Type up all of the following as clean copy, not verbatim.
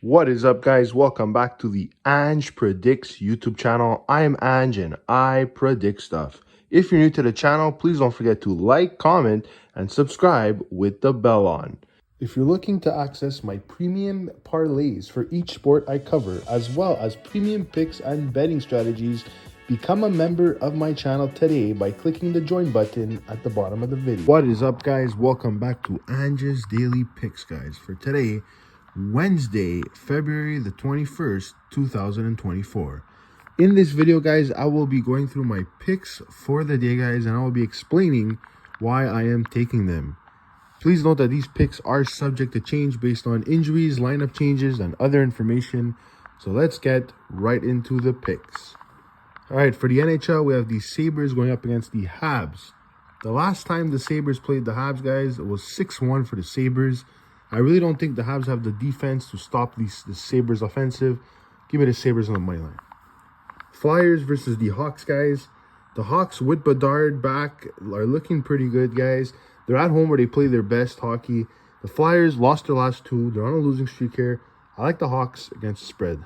What is up, guys? Welcome back to the Ange Predicts YouTube channel. I am Ange and I predict stuff. If you're new to the channel, please don't forget to like, comment, and subscribe with the bell on. If you're looking to access my premium parlays for each sport I cover, as well as premium picks and betting strategies, become a member of my channel today by clicking the join button at the bottom of the video. What is up, guys? Welcome back to Ange's Daily Picks, guys. For today, Wednesday, February the 21st, 2024. In this video, guys, I will be going through my picks for the day, guys, and I will be explaining why I am taking them. Please note that these picks are subject to change based on injuries, lineup changes, and other information. So let's get right into the picks. All right, for the NHL, we have the Sabres going up against the Habs. The last time the Sabres played the Habs, guys, it was 6-1 for the Sabres. I really don't think the Habs have the defense to stop the Sabres offensive. Give me the Sabres on the money line. Flyers versus the Hawks, guys. The Hawks with Bedard back are looking pretty good, guys. They're at home where they play their best hockey. The Flyers lost their last two. They're on a losing streak here. I like the Hawks against the spread.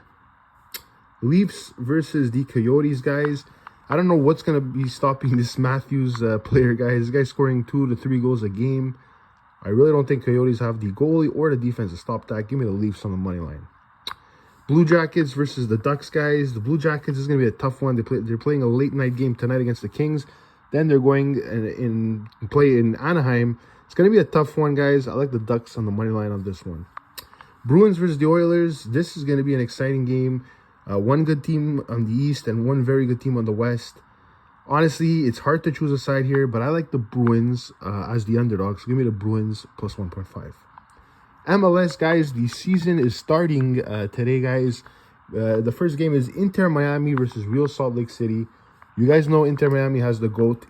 Leafs versus the Coyotes, guys. I don't know what's going to be stopping this Matthews player, guys. This guy's scoring 2 to 3 goals a game. I really don't think Coyotes have the goalie or the defense to stop that. Give me the Leafs on the money line. Blue Jackets versus the Ducks, guys. The Blue Jackets is going to be a tough one. They're playing a late night game tonight against the Kings. Then they're going and play in Anaheim. It's going to be a tough one, guys. I like the Ducks on the money line on this one. Bruins versus the Oilers. This is going to be an exciting game. One good team on the East and one very good team on the West. Honestly, it's hard to choose a side here, but I like the Bruins as the underdog. So give me the Bruins plus 1.5. MLS, guys, the season is starting today, guys. The first game is Inter Miami versus Real Salt Lake City. You guys know Inter Miami has the GOAT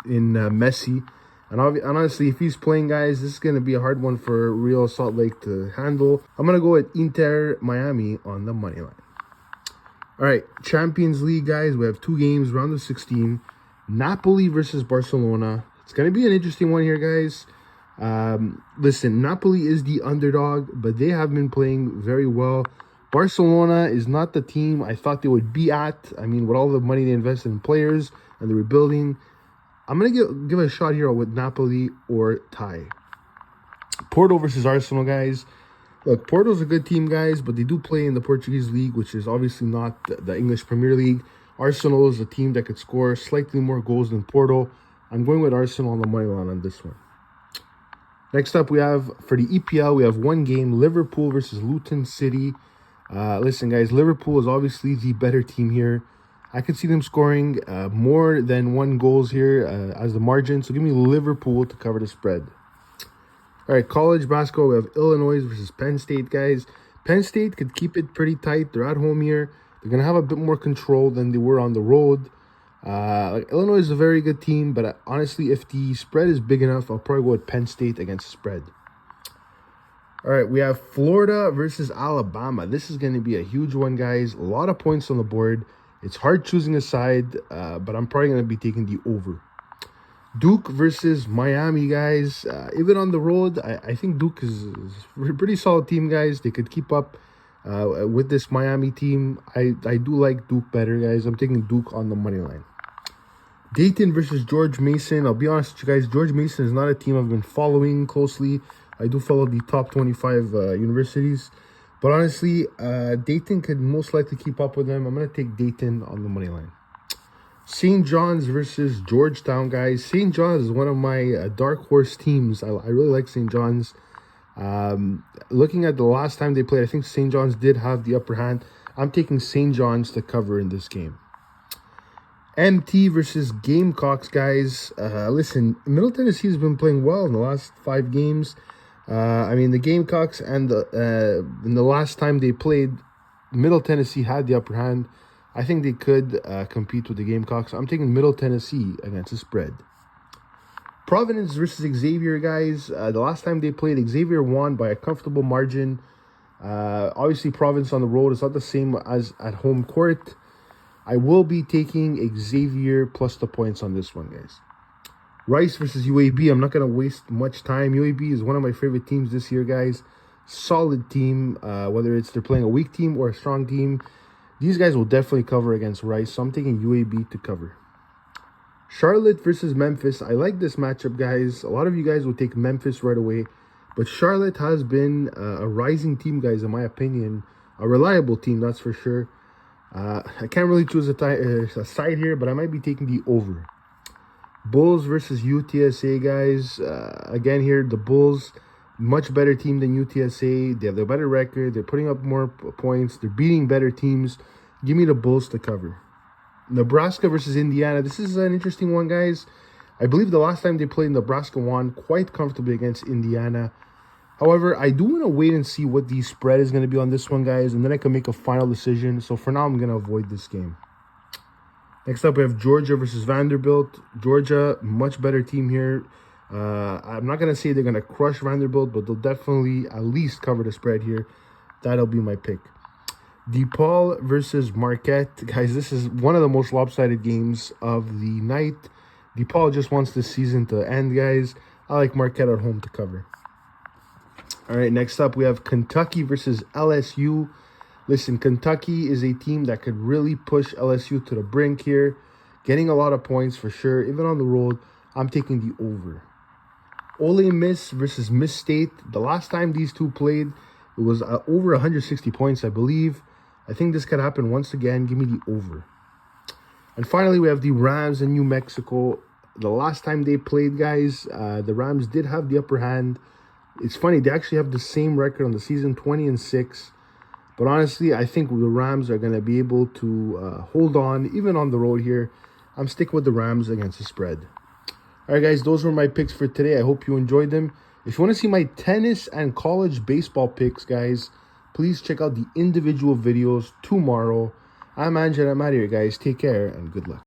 in Messi. And honestly, if he's playing, guys, this is going to be a hard one for Real Salt Lake to handle. I'm going to go with Inter Miami on the money line. All right, Champions League, guys. We have 2 games, round of 16. Napoli versus Barcelona. It's going to be an interesting one here, guys. Listen, Napoli is the underdog, but they have been playing very well. Barcelona is not the team I thought they would be at. I mean, with all the money they invested in players and the rebuilding, I'm going to give it a shot here with Napoli or tie. Porto versus Arsenal, guys. Look, Porto's a good team, guys, but they do play in the Portuguese league, which is obviously not the English Premier League. Arsenal is a team that could score slightly more goals than Porto. I'm going with Arsenal on the money line on this one. Next up, we have, for the EPL, we have one game, Liverpool versus Luton City. Listen, guys, Liverpool is obviously the better team here. I could see them scoring more than 1 goals here as the margin. So give me Liverpool to cover the spread. All right, college basketball, we have Illinois versus Penn State, guys. Penn State could keep it pretty tight. They're at home here. They're going to have a bit more control than they were on the road. Illinois is a very good team, but honestly, if the spread is big enough, I'll probably go with Penn State against the spread. All right, we have Florida versus Alabama. This is going to be a huge one, guys. A lot of points on the board. It's hard choosing a side, but I'm probably going to be taking the over. Duke versus Miami, guys. Even on the road, I think Duke is a pretty solid team, guys. They could keep up with this Miami team. I do like Duke better, guys. I'm taking Duke on the money line. Dayton versus George Mason. I'll be honest with you guys, George Mason is not a team I've been following closely. I do follow the top 25 universities. But honestly, Dayton could most likely keep up with them. I'm going to take Dayton on the money line. St. John's versus Georgetown, guys. St. John's is one of my dark horse teams. I really like St. John's. Looking at the last time they played, I think St. John's did have the upper hand. I'm taking St. John's to cover in this game. MT versus Gamecocks, guys. Listen, Middle Tennessee has been playing well in the last 5 games. I mean, the Gamecocks and in the last time they played, Middle Tennessee had the upper hand. I think they could compete with the Gamecocks. I'm taking Middle Tennessee against the spread. Providence versus Xavier, guys. The last time they played, Xavier won by a comfortable margin. Obviously, Providence on the road is not the same as at home court. I will be taking Xavier plus the points on this one, guys. Rice versus UAB. I'm not going to waste much time. UAB is one of my favorite teams this year, guys. solid team, whether it's they're playing a weak team or a strong team. These guys will definitely cover against Rice, so I'm taking UAB to cover. Charlotte versus Memphis. I like this matchup, guys. A lot of you guys will take Memphis right away, but Charlotte has been a rising team, guys, in my opinion. A reliable team, that's for sure. I can't really choose a side here, but I might be taking the over. Bulls versus UTSA, guys. Again here, the Bulls, much better team than UTSA. They have a better record. They're putting up more points. They're beating better teams. Give me the Bulls to cover. Nebraska versus Indiana. This is an interesting one, guys. I believe the last time they played, Nebraska won quite comfortably against Indiana. However, I do want to wait and see what the spread is going to be on this one, guys, and then I can make a final decision. So for now, I'm going to avoid this game. Next up, we have Georgia versus Vanderbilt. Georgia, much better team here. I'm not going to say they're going to crush Vanderbilt, but they'll definitely at least cover the spread here. That'll be my pick. DePaul versus Marquette. Guys, this is one of the most lopsided games of the night. DePaul just wants this season to end, guys. I like Marquette at home to cover. All right, next up, we have Kentucky versus LSU. Listen, Kentucky is a team that could really push LSU to the brink here. Getting a lot of points for sure. Even on the road, I'm taking the over. Ole Miss versus Miss State. The last time these two played, it was over 160 points, I believe. I think this could happen once again. Give me the over. And finally, we have the Rams in New Mexico. The last time they played, guys, the Rams did have the upper hand. It's funny, they actually have the same record on the season, 20-6. But honestly, I think the Rams are going to be able to hold on, even on the road here. I'm sticking with the Rams against the spread. All right, guys, those were my picks for today. I hope you enjoyed them. If you want to see my tennis and college baseball picks, guys, please check out the individual videos tomorrow. I'm Ange, and I'm out of here, guys. Take care, and good luck.